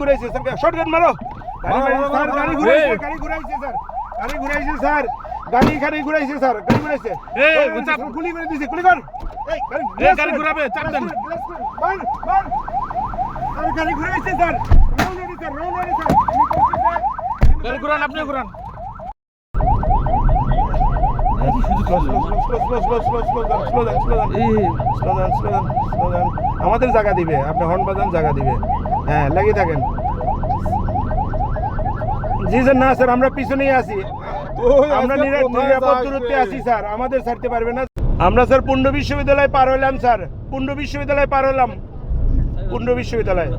ঘুরাইছে sir, shortcut মারো। গাড়ি ঘুরাইছে sir, গাড়ি ঘুরাইছে স্যার, গাড়ি ঘুরাইছে স্যার, গাড়ি ঘুরাইছে। গুলি করে দিছে, গুলি কর। গাড়ি ঘুরাবে, চাপ দেন। গাড়ি ঘুরাইছে স্যার, রৌনরি স্যার। গাড়ি ঘুরান, আপনি ঘুরান। আমাদের জায়গা দিবে, আপনি হর্ন বাজান জায়গা দিবে। হ্যাঁ, লাগিয়ে থাকেন। জি স্যার, না স্যার, আমরা পিছনেই আছি, আমরা নিরাপদ দূরত্বে আছি স্যার, আমাদের ছাড়তে পারবে না। আমরা স্যার পুণ্ড বিশ্ববিদ্যালয় পার হলাম স্যার, পুণ্ড বিশ্ববিদ্যালয় পার হলাম, পুণ্ড বিশ্ববিদ্যালয়।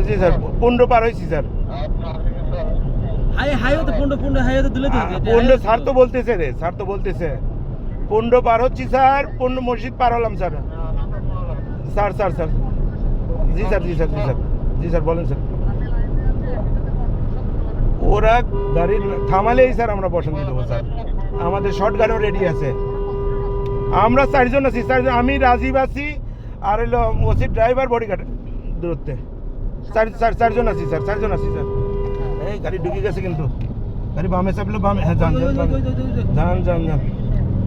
জি স্যার, পুণ্ড পার হয়েছি স্যার। পুণ্ড স্যার তো বলতেছে রে, স্যার তো বলতেছে পুণ্ড পার হচ্ছি স্যার, পুণ্ড মসজিদ পার হলাম স্যার। স্যার স্যার স্যার জি স্যার, জি স্যার, জি স্যার, জি স্যার, বলেন স্যার। ওরা গাড়ি থামালেই স্যার আমরা বসান দিয়ে দেবো স্যার, আমাদের শর্ট গানও রেডি আছে। আমরা চারজন আছি, চারজন, আমি রাজীব আছি, আর হলো ওসি ড্রাইভার বডিগার্ড দূরত্বে। চারজন আছি স্যার, চারজন আছি স্যার। এই গাড়ি ঢুকে গেছে কিন্তু, গাড়ি বামে চাপলে বামে। হ্যাঁ, যান যান যান যান।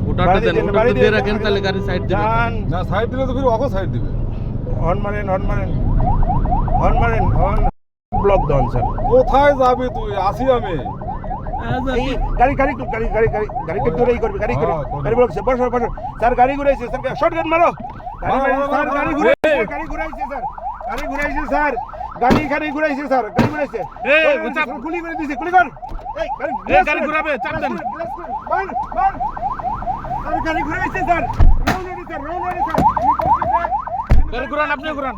ওটাটা দেন, ওটাটা দিয়ে রাখেন, তাহলে গাড়ি সাইড দিবেন। যান না, সাইড দিলে তো ফির ওকে সাইড দিবে। হর্ন মারেন, হর্ন মারেন, হর্ন মারেন, হর্ন। ব্লক দেন স্যার। কোথায় যাবি তুই? আসি আমি। এই গাড়ি গাড়ি গাড়ি গাড়ি গাড়ি গাড়িকে দূরেই করবি, গাড়ি করে গাড়ি বলছে বসো বসো স্যার, গাড়ি ঘুরাইছে স্যার, শর্টকাট মারো। স্যার গাড়ি ঘুরাইছে, গাড়ি ঘুরাইছে স্যার, গাড়ি ঘুরাইছে স্যার, গাড়ি ঘুরাইছে স্যার, গাড়ি ঘুরাইছে। গুলি করে দিছে, গুলি কর। গাড়ি ঘুরাবে, চাপ দেন। গাড়ি ঘুরাইছে স্যার, রৌনরি স্যার, রৌনরি স্যার। গাড়ি ঘুরান, আপনি ঘুরান।